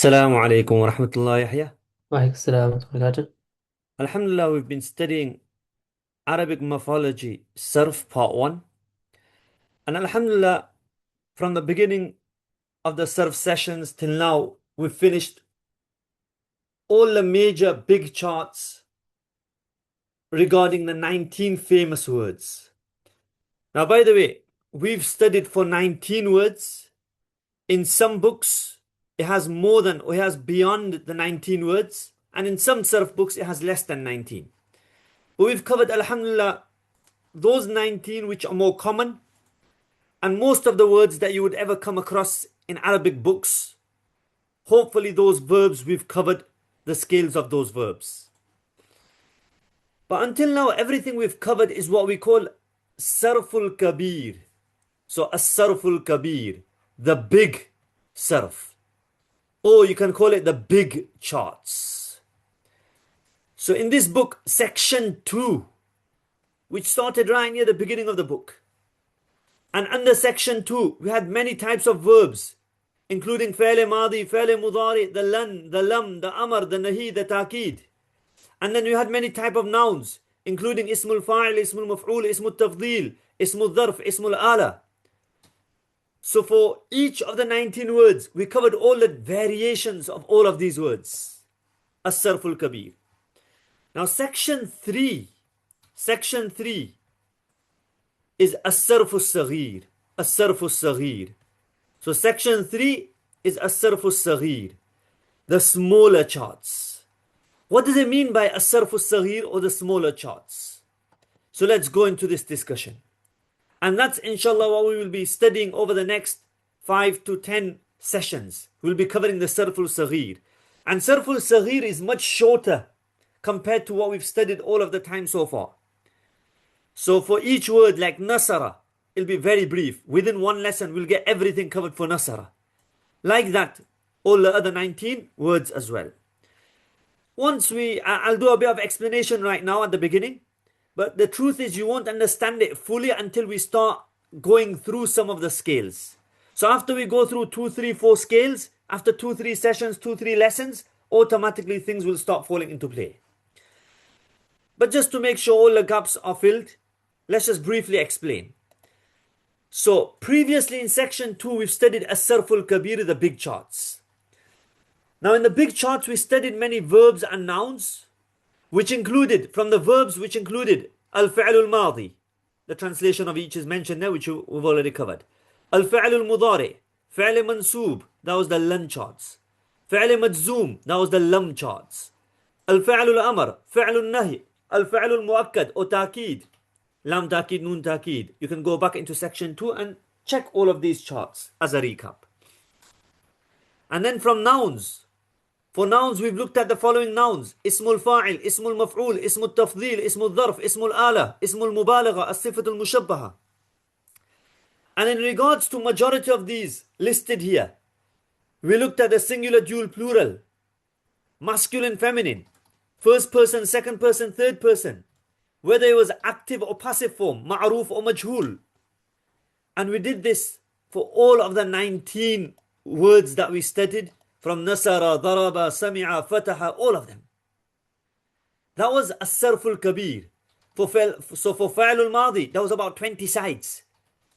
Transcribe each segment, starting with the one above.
Assalamu alaikum wa rahmatullahi Yahya. وعليكم السلام ورحمة الله وبركاته. Alhamdulillah, we've been studying Arabic morphology, Sarf Part 1. And Alhamdulillah, from the beginning of the Sarf sessions till now, we've finished all the major big charts regarding the 19 famous words. Now, by the way, we've studied for 19 words. In some books, it has more than, or it has beyond the 19 words. And in some Sarf books, it has less than 19. But we've covered, Alhamdulillah, those 19 which are more common, and most of the words that you would ever come across in Arabic books. Hopefully those verbs, we've covered the scales of those verbs. But until now, everything we've covered is what we call Sarful Kabir. So As-Sarful Kabir, the big Sarf. Or you can call it the big charts. So in this book, section 2, which started right near the beginning of the book. And under section 2, we had many types of verbs, including fi'l madi, fi'l mudari, the lan, the lam, the amr, the nahi, the ta'keed. And then we had many types of nouns, including ismul fa'il, ismul maf'ul, ismul tafdil, ismul dharf, ismul ala. So for each of the 19 words, we covered all the variations of all of these words. As-Sarful Kabir. Now section 3 is Ṣarf Ṣaghīr. Ṣarf Ṣaghīr. So section 3 is Ṣarf Ṣaghīr, the smaller charts. What does it mean by Ṣarf Ṣaghīr, or the smaller charts? So let's go into this discussion. And that's inshallah what we will be studying over the next 5 to 10 sessions. We'll be covering the Ṣarf Ṣaghīr. And Ṣarf Ṣaghīr is much shorter compared to what we've studied all of the time so far. So for each word like Nasara, it'll be very brief. Within one lesson, we'll get everything covered for Nasara. Like that, all the other 19 words as well. I'll do a bit of explanation right now at the beginning. But the truth is, you won't understand it fully until we start going through some of the scales. So after we go through 2, 3, 4 scales, after 2, 3 sessions, 2, 3 lessons, automatically things will start falling into play. But just to make sure all the gaps are filled, let's just briefly explain. So previously in section 2, we've studied As-Sarful Kabir, the big charts. Now in the big charts, we studied many verbs and nouns, which included, from the verbs which included Al-Fi'l al-Madi, the translation of each is mentioned there, which we've already covered. Al-Fi'l al-Mudari, Fi'l Mansoob, that was the lan charts. Fi'l Majzoom, that was the lam charts. Al-Fi'l al-Amr, Fi'l al-Nahi, Al-Fi'l al-Mu'akkad or Ta'keed, Lam Ta'keed, Nun Ta'keed. You can go back into section 2 and check all of these charts as a recap. And then from nouns, for nouns we've looked at the following nouns: Ismul Fa'il, Ismul Maf'ul, Ismul Tafdil, Ismul Dharf, Ismul Ala, Ismul Mubalagha, As-Sifatul Mushabbaha. And in regards to majority of these listed here, we looked at the singular, dual, plural, masculine, feminine, first person, second person, third person, whether it was active or passive form, ma'ruf or majhul. And we did this for all of the 19 words that we studied, from Nasara, Daraba, Sami'a, Fataha, all of them. That was As-Sarful Kabir. So for Fa'il al-Madi, that was about 20 sides.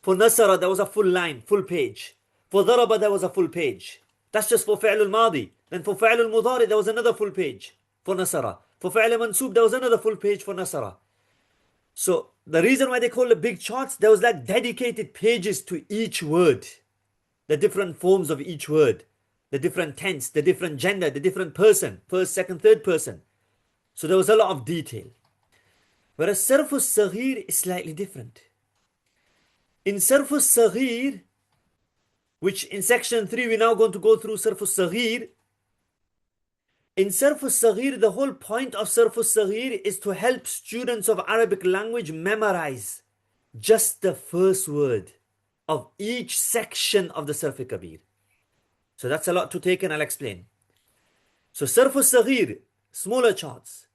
For Nasara, there was a full line, full page. For Daraba, there was a full page. That's just for Fi'l al-Madi. Then for Fi'l al-Mudari, there was another full page for Nasara. For Fi'l Mansoob, there was another full page for Nasara. So the reason why they call it big charts, there was like dedicated pages to each word. The different forms of each word. The different tense, the different gender, the different person. First, second, third person. So there was a lot of detail. Whereas Ṣarf Ṣaghīr is slightly different. In Ṣarf Ṣaghīr, which in section 3 we're now going to go through Ṣarf Ṣaghīr. In Ṣarf Ṣaghīr, the whole point of Ṣarf Ṣaghīr is to help students of Arabic language memorize just the first word of each section of the Ṣarf Kabir. So that's a lot to take, and I'll explain. So Ṣarf Ṣaghīr, smaller charts.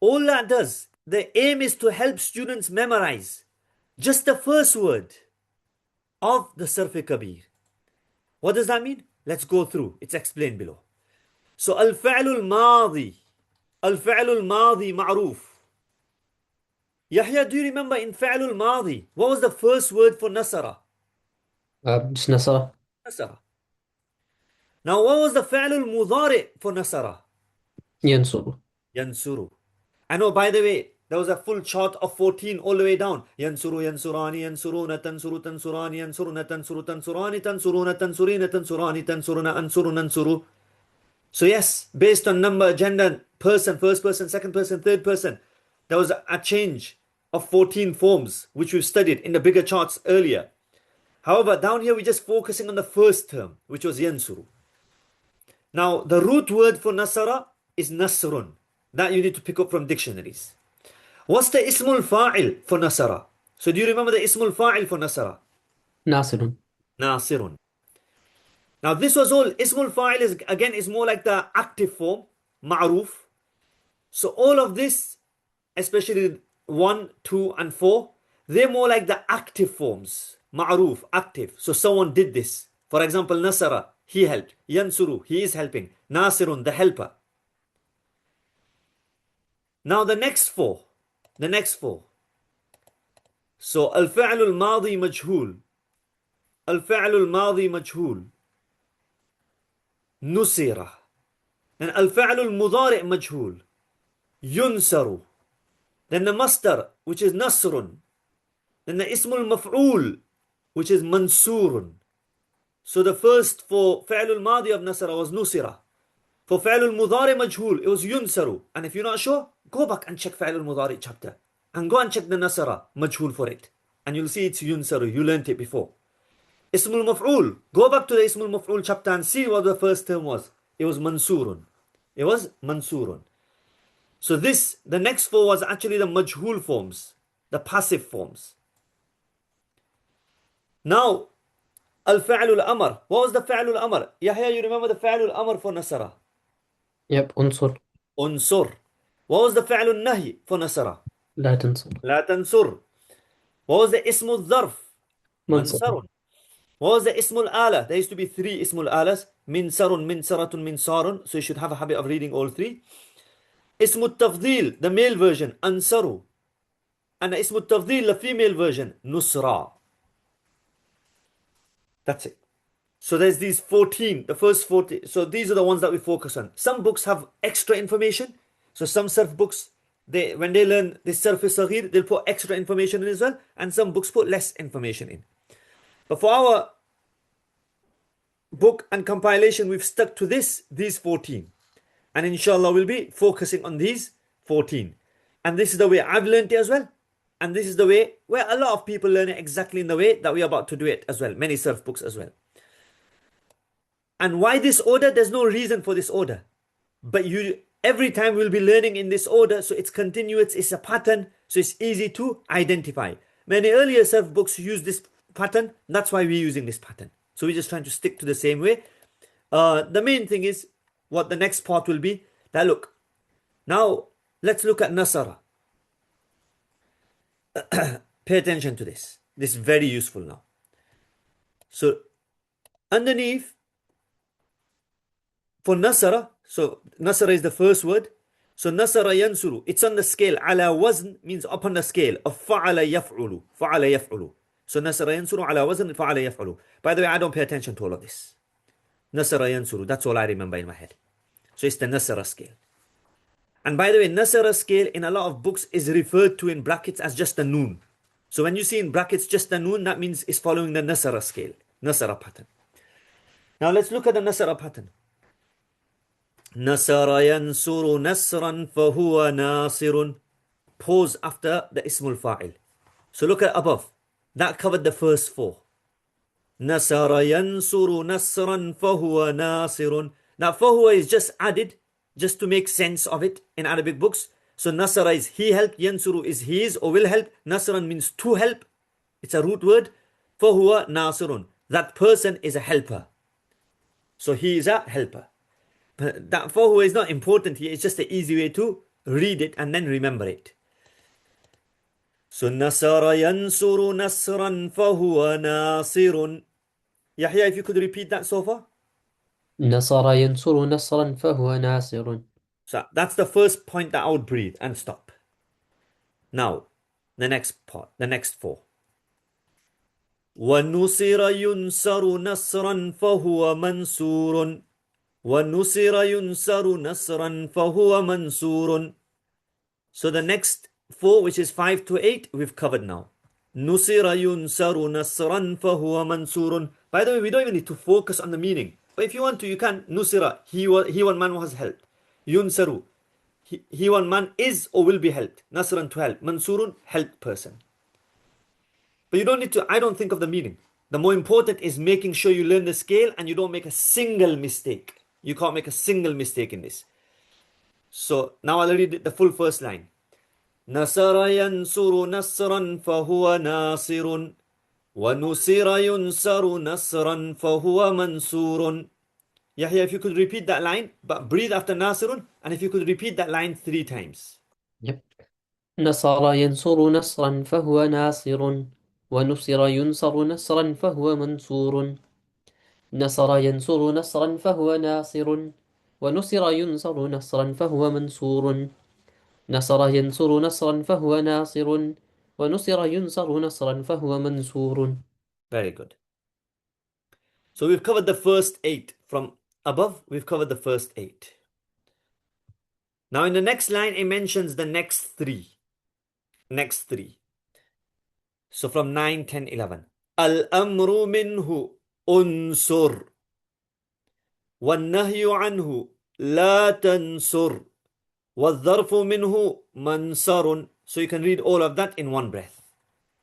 All that does, the aim is to help students memorize just the first word of the Ṣarf Kabir. What does that mean? Let's go through. It's explained below. So al-fi'l al-madi. Al-fi'l al-madi ma'roof. Yahya, do you remember in fi'l al-madi, what was the first word for nasara? just نصرة. Nasara. Now, what was the fi'l al-mudari' for nasara? ينصر. Yansuru. I know, by the way, there was a full chart of 14 all the way down. Yansuru, yansurani, yansuruna, tansuru, tansurani, yansuruna, tansuru, tansurani, tansuruna, tansurina, tansurani, tansuruna, ansuru, nansuru. So yes, based on number, gender, person, first person, second person, third person, there was a change of 14 forms, which we've studied in the bigger charts earlier. However, down here we're just focusing on the first term, which was yansuru. Now, the root word for nasara is nasrun. That you need to pick up from dictionaries. What's the ismul fa'il for nasara? So do you remember the ismul fa'il for nasara? ناصر. Nasirun. Now this was all, ismul fa'il is again is more like the active form, ma'roof. So all of this, especially 1, 2 and 4, they're more like the active forms, ma'roof, active. So someone did this. For example, nasara, he helped. Yansuru, he is helping. Nasirun, the helper. Now the next four. So al-fi'l al-madi majhul. Al-fi'l al-madi majhul. Nusira. And al-fi'l al-mudari' majhul. Yunsaru. Then the masdar, which is nasrun. Then the ismul maf'ul, which is mansurun. So the first for fi'l al-madi of nasara was nusira. For fi'l al-mudari' majhul, it was yunsaru. And if you're not sure, go back and check fi'l al-mudari' chapter. And go and check the nasara majhul for it. And you'll see it's yunsaru. You learnt it before. Ismul maf'ul. Go back to the ismul maf'ul chapter and see what the first term was. It was mansurun. So this, the next four was actually the majhul forms. The passive forms. Now, al-fi'l al-amr. What was the fi'l al-amr? Yahya, you remember the fi'l al-amr for nasara? Yep. انصر. Unsur. What was the fi'l al-nahi for nasara? لا تنصر. La tansur. What was the ismul dharf? منصر. Mansarun. What was the ismul ala? There used to be 3 ismul alas. Minsarun, minsaratun, minsarun. So you should have a habit of reading all 3. Ismul tafdil, the male version, ansaru. And the ismul tafdil, the female version, nusra. That's it. So there's these 14, the first 40. So these are the ones that we focus on. Some books have extra information. So some Sarf books, when they learn this Ṣarf Ṣaghīr, they'll put extra information in as well. And some books put less information in. But for our book and compilation, we've stuck to these 14. And inshallah, we'll be focusing on these 14. And this is the way I've learned it as well. And this is the way where a lot of people learn it exactly in the way that we're about to do it as well. Many Sarf books as well. And why this order? There's no reason for this order. But every time we'll be learning in this order. So it's continuous, it's a pattern. So it's easy to identify. Many earlier Sarf books use this pattern. That's why we're using this pattern. So we're just trying to stick to the same way. The main thing is what the next part will be. Now look. Now let's look at nasara. Pay attention to this. This is very useful now. So underneath for nasara, so nasara is the first word. So nasara yansuru, it's on the scale. Ala wazn means upon the scale of fa'ala yaf'ulu. Fa'ala yaf'ulu. So nasara yansuru ala wazn fa'ala yaf'ulu. By the way, I don't pay attention to all of this. Nasara yansuru, that's all I remember in my head. So it's the nasara scale. And by the way, nasara scale in a lot of books is referred to in brackets as just a noon. So when you see in brackets just a noon, that means it's following the nasara scale, nasara pattern. Now let's look at the nasara pattern. Nasara yansuru nasran fahuwa nasirun. Pause after the ismul fa'il. So look at above. That covered the first 4. Nasara yansuru nasran fahuwa nasirun. Now fahuwa is just added just to make sense of it in Arabic books. So nasara is he helped, yansuru is he is or will help. Nasran means to help. It's a root word. Fahuwa nasirun. That person is a helper. So he is a helper. That fahuwa is not important here. It's just an easy way to read it and then remember it. So nasara yansuru nasran fahuwa nasirun. Yahya, if you could repeat that so far. نصر ينصر نصرا فهو ناصر. So that's the first point that I would breathe and stop. Now, the next part, the next four. وَنُصِرَ يُنْصَرُ نَصْرًا فَهُوَ مَنْصُورٌ وَنُصِرَ يُنْصَرُ نَصْرًا فَهُوَ مَنْصُورٌ. So the next four, which is 5 to 8, we've covered now. نُصِرَ يُنْصَرُ نَصْرًا فَهُوَ مَنْصُورٌ. By the way, we don't even need to focus on the meaning. But if you want to, you can. نُصِرَ, he one man was helped. يُنْصَرُ, he one man is or will be helped. Nasran, to help. Mansurun, helped person. But you don't need to, I don't think of the meaning. The more important is making sure you learn the scale and you don't make a single mistake. You can't make a single mistake in this. So now I'll read the full first line. نصر ينصر نصرا فهو ناصر ونصر ينصر نصرا فهو منصور. Yahya, if you could repeat that line, but breathe after Nasirun, and if you could repeat that line 3 times. Yep. نصر ينصر نصرا فهو ناصر ونصر ينصر نصرا فهو منصور. نصر ينصر نصرا فهو ناصر ونصر ينصر نصرا فهو منصور. نصر ينصر نصرا فهو ناصر ونصر ينصر نصرا فهو منصور. Very good. So we've covered the first 8. From above, we've covered the first 8. Now in the next line, it mentions the next 3. Next 3. So from 9, 10, 11. Al-amru minhu unsur. وَالنَّهْيُ عَنْهُ لَا تَنْصُرْ وَالظَّرْفُ مِنْهُ مَنْصَرٌ. So you can read all of that in one breath.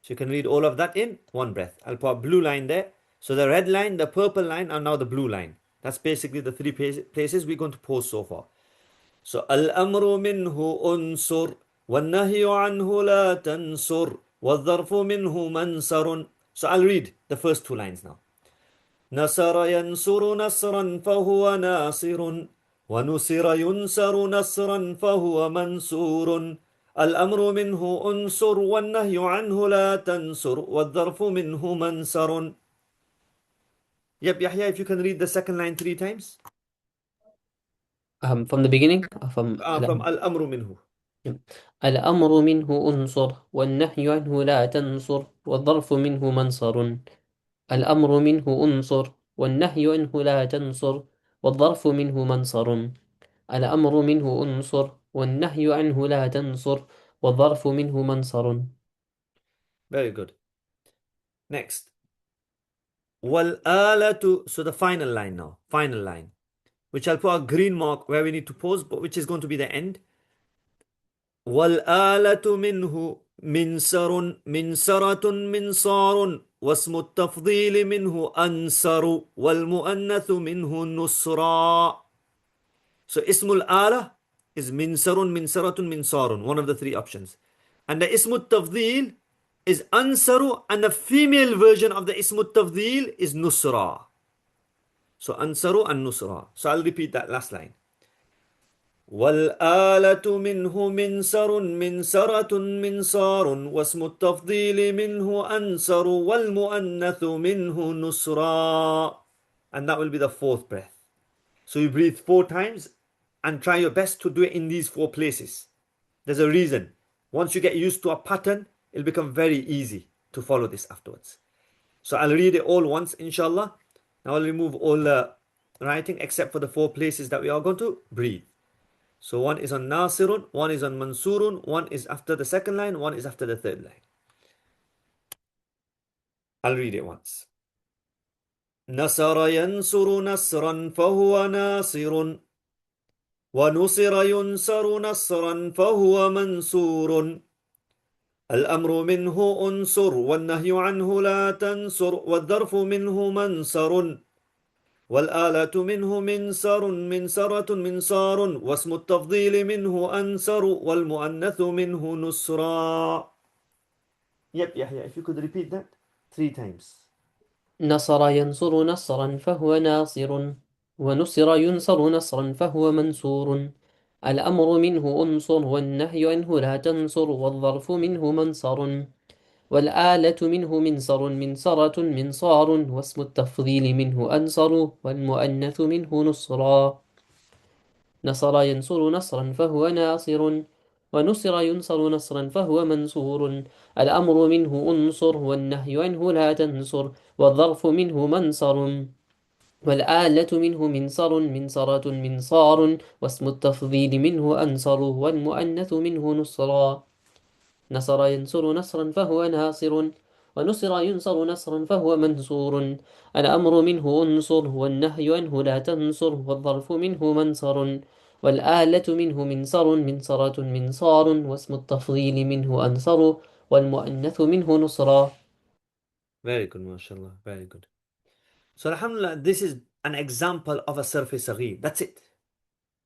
So you can read all of that in one breath. I'll put a blue line there. So the red line, the purple line, and now the blue line. That's basically the 3 places we're going to pause so far. So Al-amru minhu unsur وَالنَّهْيُ عَنْهُ لَا تَنْصُرْ وَالظَّرْفُ مِنْهُ مَنْصَرٌ. So I'll read the first 2 lines now. نصر ينصر نصرا فهو ناصر ونصر ينصر نصرا فهو منصور. الأمر منه أنصر والنهي عنه لا تنصر والظرف منه منصر. Yep, Yahya, if you can read the second line 3 times. From the beginning, From Al-amru minhu. الأمر منه أنصر والنهي عنه لا تنصر والظرف منه منصر. الأمر منه أنصر والنهي عنه لا تنصر والظرف منه منصر. الأمر منه أنصر والنهي عنه لا تنصر والظرف منه منصر. Very good. Next. وَالْآلَةُ. So the final line now. Final line. Which I'll put a green mark where we need to pause, but which is going to be the end. وَالْآلَةُ مِنْهُ مِنْصَرٌ مِنْصَرَةٌ مِنْصَارٌ واسم التفضيل منه أنصر والمؤنث منه نصرا. So ismul ala is minsarun, minsaratun, minsarun, one of the 3 options. And the ismut tafdil is ansaru, and the female version of the ismut tafdil is nusra. So ansaru and nusra. So I'll repeat that last line. والآلة منه منصر منصرة منصار واسم التفضيل منه أنصر والمؤنث منه نصرا. And that will be the 4th breath. So you breathe 4 times and try your best to do it in these 4 places. There's a reason. Once you get used to a pattern, it'll become very easy to follow this afterwards. So I'll read it all once, inshallah. Now I'll remove all the writing except for the 4 places that we are going to breathe. So one is on Nasirun, one is on Mansurun, one is after the 2nd line, one is after the 3rd line. I'll read it once. نصر ينصر نصرا فهو ناصر ونصر ينصر نصرا فهو منصور. الأمر منه أنصر والنهي عنه لا تنصر والظرف منه منصر. والآلة منه منصر منصرة منصار واسم التفضيل منه أنصر والمؤنث منه نصرا. Yep, Yahya, if you could repeat that 3 times. نصر ينصر نصرا فهو ناصر ونصر ينصر نصرا فهو منصور. الأمر منه أنصر والنهي عنه لا تنصر والظرف منه منصر. والآلة منه منصر منصرة منصار واسم التفضيل منه أنصر والمؤنث منه نصرا نصر ينصر نصرا فهو ناصر ونصر ينصر نصرا فهو منصور الأمر منه أنصر والنهي عنه لا تنصر والظرف منه منصر والآلة منه منصر منصرة منصار واسم التفضيل منه أنصر والمؤنث منه نصرا نصر ينصر نصرا فهو ناصر ونصر ينصر نصرا فهو منصور الأمر منه انصر والنهي عنه لا تنصر والظرف منه منصر والآلة منه منصر منصرة منصار واسم التفضيل منه أنصر والمؤنث منه نصرا. Very good, mashallah. Very good. So alhamdulillah, this is an example of a Ṣarf Ṣaghīr. That's it.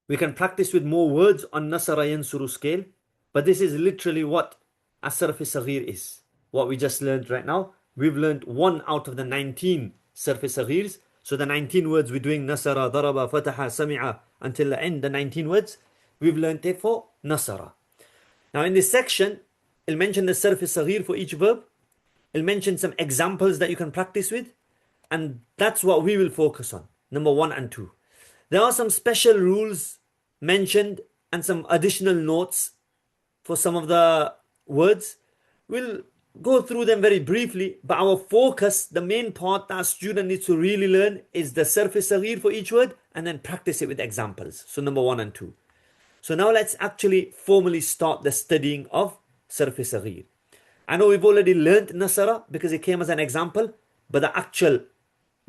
We can practice with more words on Nasara Yansuru scale, but this is literally what a Ṣarf Ṣaghīr is. What we just learned right now. We've learned 1 out of the 19 Ṣarf Ṣaghīrs. So the 19 words we're doing Nasara, Daraba, Fataha, Sami'a until the end, the 19 words, we've learned it for Nasara. Now in this section, it'll mention the Ṣarf Ṣaghīr for each verb. It'll mention some examples that you can practice with. And that's what we will focus on. Number 1 and 2. There are some special rules mentioned and some additional notes for some of the words. We'll go through them very briefly, but our focus, the main part that our student needs to really learn is the Ṣarf Ṣaghīr for each word and then practice it with examples. So number 1 and 2. So now let's actually formally start the studying of Ṣarf Ṣaghīr. I know we've already learned Nasara because it came as an example, but the actual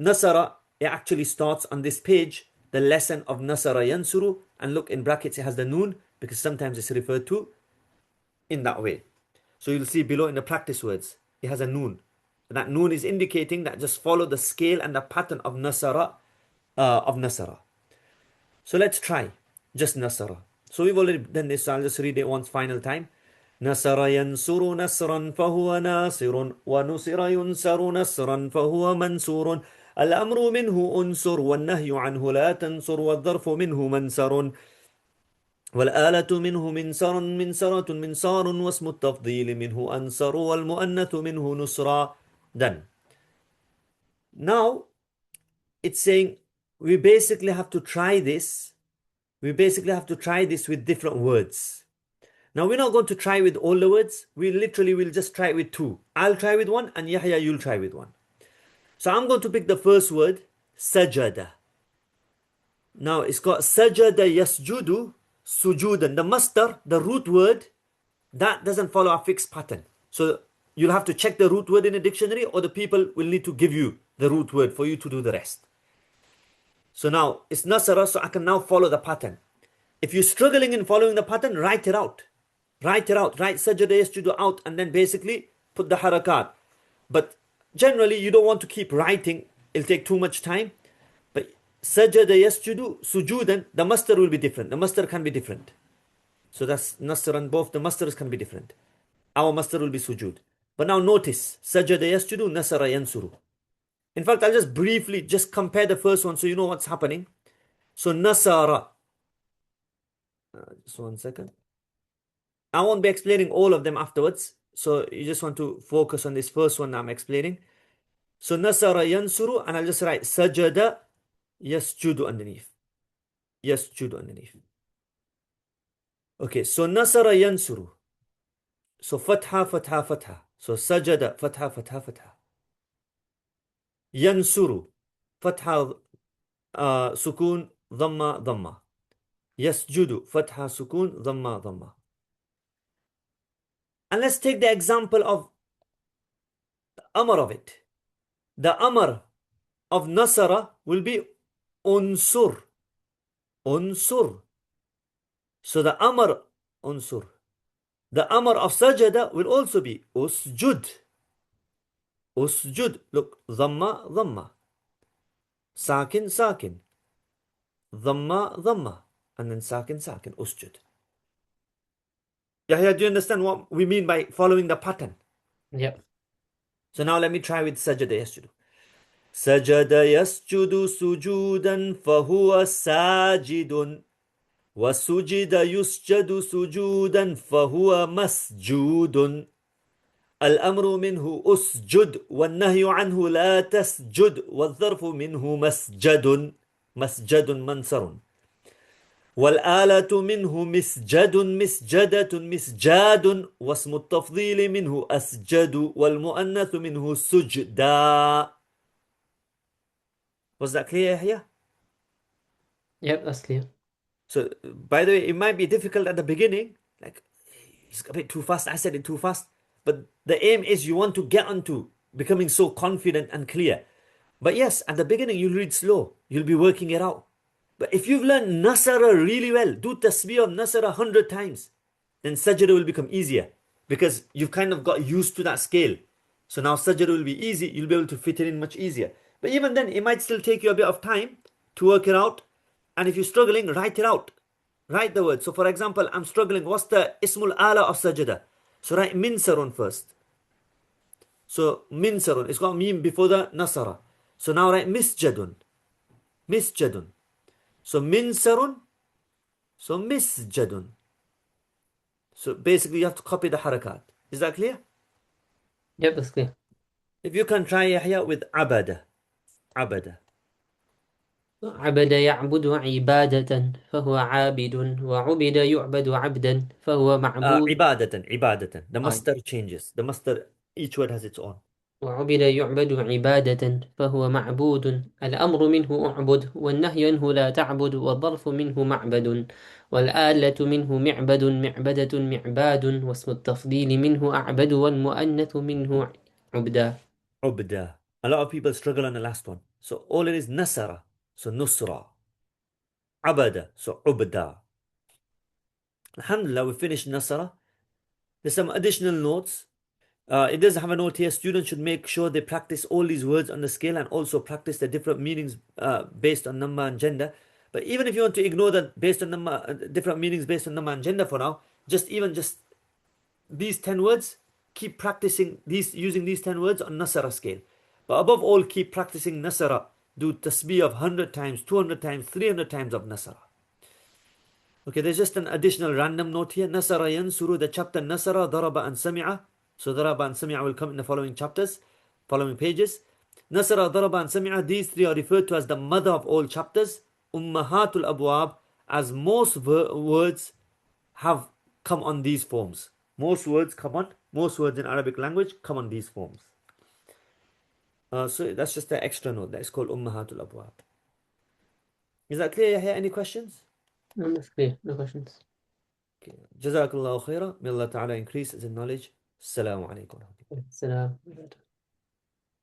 Nasara, it actually starts on this page, the lesson of Nasara Yansuru, and look in brackets it has the noon because sometimes it's referred to in that way. So you'll see below in the practice words, it has a noon. That noon is indicating that just follow the scale and the pattern of Nasara. So let's try just Nasara. So we've already done this, so I'll just read it once final time. نصر ينصر نصرا فهو ناصر ونصر ينصر نصرا فهو منصور الأمر منه أنصر والنهي عنه لا تنصر والظرف منه منصر والآلة منه منصر منصرة منصار واسم التفضيل منه أنصر والمؤنث منه نصرا. Done. Now it's saying we basically have to try this. We basically have to try this with different words. Now we're not going to try with all the words. We literally will just try it with 2. I'll try with 1 and Yahya you'll try with 1. So I'm going to pick the first word, sajada. Now it's got sajada yasjudu sujudan. The masdar, the root word, that doesn't follow a fixed pattern. So you'll have to check the root word in a dictionary or the people will need to give you the root word for you to do the rest. So now it's nasara, so I can now follow the pattern. If you're struggling in following the pattern, write it out. Write it out. Write sajada yasjudu out and then basically put the harakat. But generally you don't want to keep writing. It'll take too much time. But sajada yasjudu sujudan, the masdar will be different. The masdar can be different. So that's nasr and both the masdars can be different. Our masdar will be sujud. But now notice, sajada yasjudu nasara yansuru. In fact, I'll just briefly just compare the first one so you know what's happening. So nasara. Just 1 second. I won't be explaining all of them afterwards. So you just want to focus on this first one I'm explaining. So nasara yansuru, and I'll just write sajada yasjudu underneath. Yasjudu underneath. Okay, so nasara yansuru. So fatha, fatha, fatha. So sajada, fatha, fatha, fatha. Yansuru. Fatha, sukun, dhamma, dhamma. Yasjudu, fatha, sukun, dhamma, dhamma. And let's take the example of the amr of it. The amr of nasara will be unsur. Unsur. So the amr unsur. The amr of sajada will also be usjud. Usjud. Look, dhamma, dhamma. Sakin, sakin. Dhamma, dhamma. And then sakin, sakin. Usjud. Yahya, do you understand what we mean by following the pattern? Yep. So now let me try with sajada yasjudu. Sajada yasjudu sujudan fahuwa sajidun. Wasujida yusjadu sujudan fahuwa masjudun. الأمر منه أسجد والنهي عنه لا تسجد والظرف منه مسجد مسجد منصر والآلة منه مسجد مسجدة مسجاد واسم التفضيل منه أسجد والمؤنث منه سجدا. Was that clear here? Yep, that's clear. So, by the way, it might be difficult at the beginning. Like, it's a bit too fast. I said it too fast. But the aim is you want to get onto becoming so confident and clear. But yes, at the beginning, you'll read slow. You'll be working it out. But if you've learned Nasara really well, do tasbih of Nasara 100 times, then Sajda will become easier. Because you've kind of got used to that scale. So now Sajda will be easy. You'll be able to fit it in much easier. But even then, it might still take you a bit of time to work it out. And if you're struggling, write it out. Write the word. So for example, I'm struggling. What's the Ismul Ala of Sajda? So write Minsarun first. So Minsarun. It's got Mim before the Nasara. So now write Misjadun. Misjadun. So Minsarun. So Misjadun. So basically you have to copy the harakat. Is that clear? Yep, that's clear. If you can try Yahya with Abada. Abada. عبد يعبد عبادة فهو عابد وعبد يعبد عبدا فهو معبود. Ibadatan. Ibadatan. The آه. masdar changes. The masdar, each word has its own. وعبد يعبد عبادة فهو معبود الأمر منه أعبد والنهي منه لا تعبد والظرف منه معبد والآلة منه معبد معبدة معباد واسم التفضيل منه أعبد والمؤنث منه عبدا. Ubda. A lot of people struggle on the last one. So all it is Nasara. So Nusra. Abada. So Ubda. Alhamdulillah, we finished Nasara. There's some additional notes. It does have a note here. Students should make sure they practice all these words on the scale and also practice the different meanings based on number and gender. But even if you want to ignore that based on number, different meanings based on number and gender for now, just these 10 words, keep practicing these, using these 10 words on Nasara scale. But above all, keep practicing Nasara. Do tasbih of 100 times, 200 times, 300 times of Nasara. Okay, there's just an additional random note here. Nasara yansuru, the chapter Nasara, Daraba and Sami'a. So Daraba and Sami'a will come in the following chapters, following pages. Nasara, Daraba and Sami'a, these three are referred to as the mother of all chapters. Ummahatul Abwab, as most words have come on these forms. Most words in Arabic language come on these forms. So that's just an extra note. That is called Ummahatul Abwab. Is that clear? Any questions? No, that's clear. No questions. Okay. Jazakallahu khaira. May Allah Ta'ala increase in knowledge. Assalamu alaikum. Salam.